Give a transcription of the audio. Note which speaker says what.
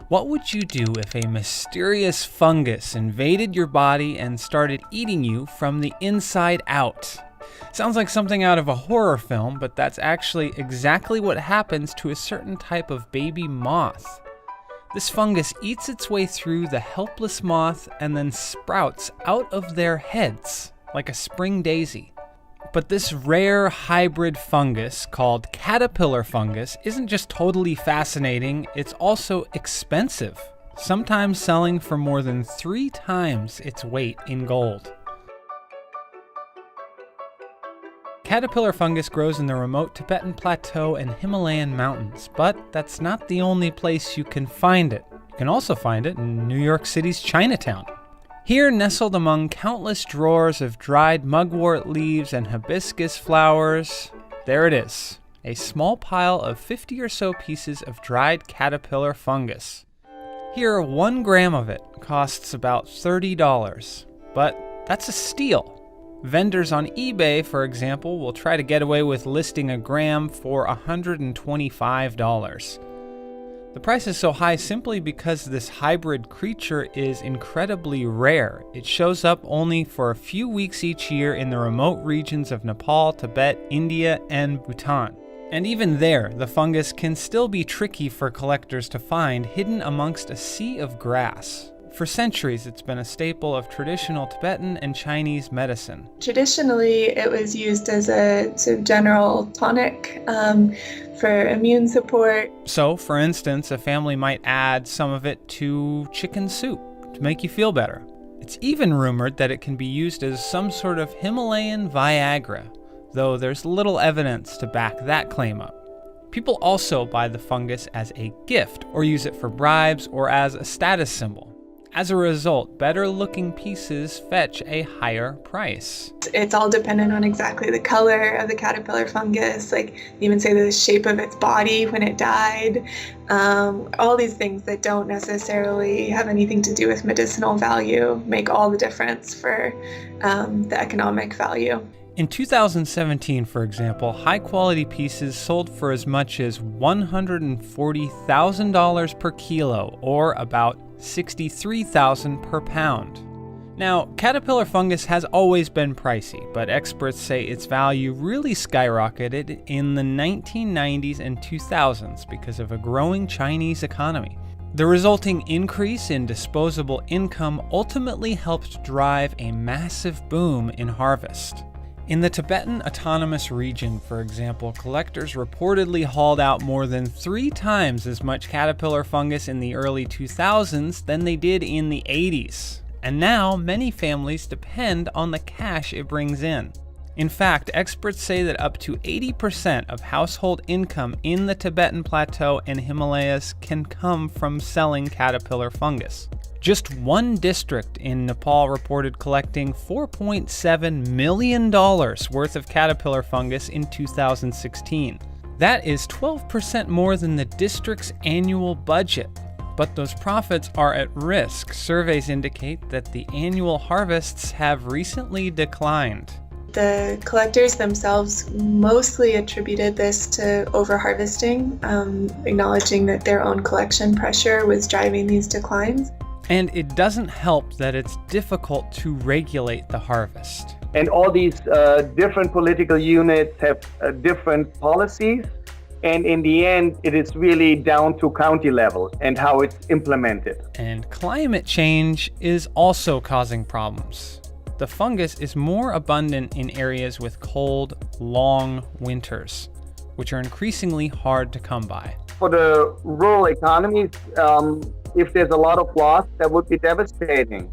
Speaker 1: What would you do if a mysterious fungus invaded your body and started eating you from the inside out? Sounds like something out of a horror film, but that's actually exactly what happens to a certain type of baby moth. This fungus eats its way through the helpless moth and then sprouts out of their heads like a spring daisy. But this rare hybrid fungus called caterpillar fungus isn't just totally fascinating, it's also expensive, sometimes selling for more than 3 times its weight in gold. Caterpillar fungus grows in the remote Tibetan Plateau and Himalayan mountains, but that's not the only place you can find it. You can also find it in New York City's Chinatown. Here, nestled among countless drawers of dried mugwort leaves and hibiscus flowers, there it is, a small pile of 50 or so pieces of dried caterpillar fungus. Here, 1 gram of it costs about $30, but that's a steal. Vendors on eBay, for example, will try to get away with listing a gram for $125. The price is so high simply because this hybrid creature is incredibly rare. It shows up only for a few weeks each year in the remote regions of Nepal, Tibet, India, and Bhutan. And even there, the fungus can still be tricky for collectors to find, hidden amongst a sea of grass. For centuries, it's been a staple of traditional Tibetan and Chinese medicine.
Speaker 2: Traditionally, it was used as a sort of general tonic for immune support.
Speaker 1: So, for instance, a family might add some of it to chicken soup to make you feel better. It's even rumored that it can be used as some sort of Himalayan Viagra, though there's little evidence to back that claim up. People also buy the fungus as a gift or use it for bribes or as a status symbol. As a result, better-looking pieces fetch a higher price.
Speaker 2: It's all dependent on exactly the color of the caterpillar fungus, like even say the shape of its body when it died. All these things that don't necessarily have anything to do with medicinal value make all the difference for the economic value.
Speaker 1: In 2017, for example, high-quality pieces sold for as much as $140,000 per kilo, or about $63,000 per pound. Now, caterpillar fungus has always been pricey, but experts say its value really skyrocketed in the 1990s and 2000s because of a growing Chinese economy. The resulting increase in disposable income ultimately helped drive a massive boom in harvest. In the Tibetan Autonomous Region, for example, collectors reportedly hauled out more than 3 times as much caterpillar fungus in the early 2000s than they did in the 80s. And now, many families depend on the cash it brings in. In fact, experts say that up to 80% of household income in the Tibetan Plateau and Himalayas can come from selling caterpillar fungus. Just one district in Nepal reported collecting $4.7 million worth of caterpillar fungus in 2016. That is 12% more than the district's annual budget. But those profits are at risk. Surveys indicate that the annual harvests have recently declined.
Speaker 2: The collectors themselves mostly attributed this to overharvesting, acknowledging that their own collection pressure was driving these declines.
Speaker 1: And it doesn't help that it's difficult to regulate the harvest.
Speaker 3: And all these different political units have different policies. And in the end, it is really down to county level and how it's implemented.
Speaker 1: And climate change is also causing problems. The fungus is more abundant in areas with cold, long winters, which are increasingly hard to come by.
Speaker 3: For the rural economies, if there's a lot of loss, that would be devastating.